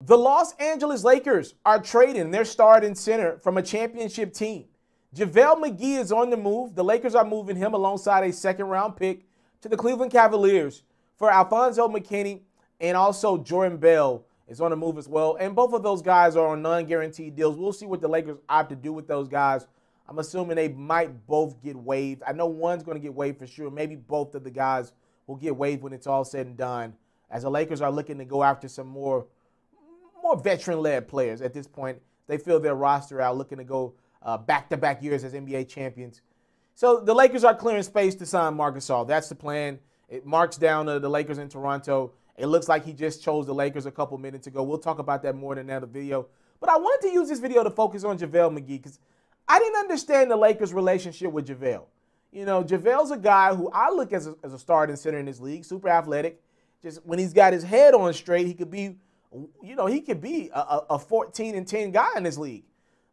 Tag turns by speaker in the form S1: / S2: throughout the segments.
S1: The Los Angeles Lakers are trading their starting center from a championship team. Javale Mcgee is on the move. The Lakers are moving him alongside a second-round pick to the Cleveland Cavaliers for Alfonso McKinney, and also Jordan Bell is on the move as well. And both of those guys are on non-guaranteed deals. We'll see what the Lakers opt to do with those guys. I'm assuming they might both get waived. I know one's going to get waived for sure. Maybe both of the guys will get waived when it's all said and done, as the Lakers are looking to go after some more veteran-led players at this point. They fill their roster out, looking to go back-to-back years as NBA champions. So the Lakers are clearing space to sign Marc Gasol. That's the plan. It marks down the Lakers in Toronto. It looks like he just chose the Lakers a couple minutes ago. We'll talk about that more in another video. But I wanted to use this video to focus on Javale Mcgee because I didn't understand the Lakers' relationship with Javale. You know, Javale's a guy who I look as a starting center in this league, super athletic. Just when he's got his head on straight, he could be, you know, he could be a 14-10 guy in this league.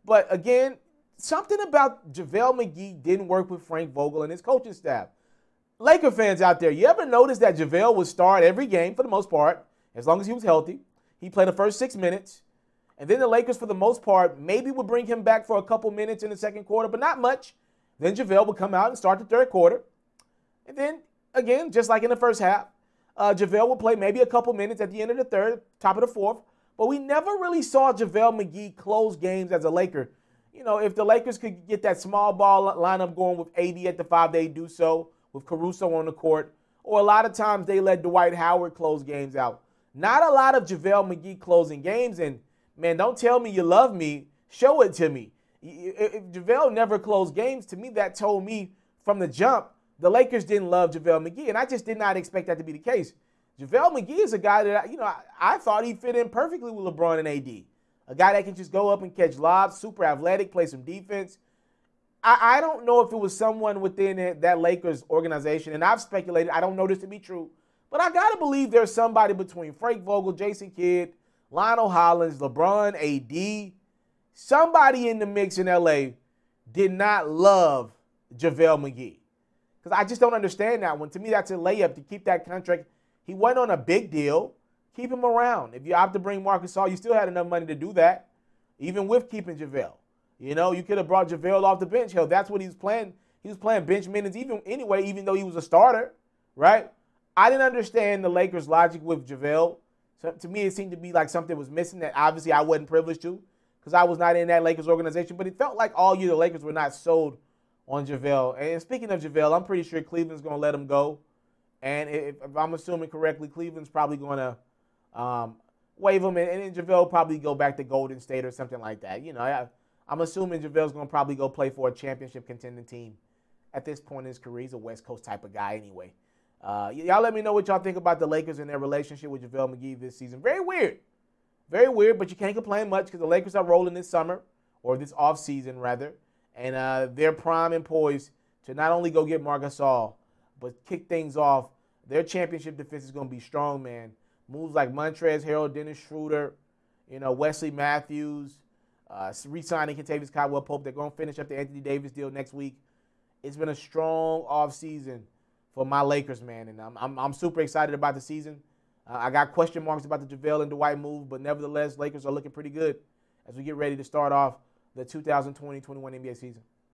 S1: But again, something about Javale Mcgee didn't work with Frank Vogel and his coaching staff. Laker fans out there, you ever notice that Javale would start every game for the most part, as long as he was healthy? He played the first 6 minutes. And then the Lakers, for the most part, maybe would bring him back for a couple minutes in the second quarter, but not much. Then Javale would come out and start the third quarter. And then, again, just like in the first half, Javale would play maybe a couple minutes at the end of the third, top of the fourth. But we never really saw Javale Mcgee close games as a Laker. You know, if the Lakers could get that small ball lineup going with AD at the 5, they do so, with Caruso on the court. Or a lot of times they let Dwight Howard close games out. Not a lot of Javale Mcgee closing games. And, man, don't tell me you love me. Show it to me. If Javale never closed games, to me that told me from the jump the Lakers didn't love Javale Mcgee. And I just did not expect that to be the case. Javale Mcgee is a guy that, I thought he fit in perfectly with LeBron and AD. A guy that can just go up and catch lobs, super athletic, play some defense. I don't know if it was someone within that Lakers organization, and I've speculated, I don't know this to be true, but I got to believe there's somebody between Frank Vogel, Jason Kidd, Lionel Hollins, LeBron, AD, somebody in the mix in LA did not love Javale Mcgee. Because I just don't understand that one. To me, that's a layup to keep that contract. He went on a big deal. Keep him around. If you opt to bring Marc Gasol, you still had enough money to do that, even with keeping Javale. You know, you could have brought Javale off the bench. Hell, that's what he was playing. He was playing bench minutes even though he was a starter, right? I didn't understand the Lakers' logic with Javale. So to me, it seemed to be like something was missing that obviously I wasn't privileged to because I was not in that Lakers organization. But it felt like all year the Lakers were not sold on Javale. And speaking of Javale, I'm pretty sure Cleveland's going to let him go. And if I'm assuming correctly, Cleveland's probably going to waive him, and Javale will probably go back to Golden State or something like that. You know, I'm assuming Javale's going to probably go play for a championship contending team at this point in his career. He's a West Coast type of guy anyway. Y'all let me know what y'all think about the Lakers and their relationship with Javale Mcgee this season. Very weird. Very weird, but you can't complain much because the Lakers are rolling this summer, or this offseason rather, and they're prime and poised to not only go get Marc Gasol, but kick things off. Their championship defense is going to be strong, man. Moves like Montrezl Harrell, Dennis Schroeder, Wesley Matthews, re-signing Kentavious Caldwell-Pope. They're going to finish up the Anthony Davis deal next week. It's been a strong offseason for my Lakers, man, and I'm super excited about the season. I got question marks about the Javale and Dwight move, but nevertheless, Lakers are looking pretty good as we get ready to start off the 2020-21 NBA season.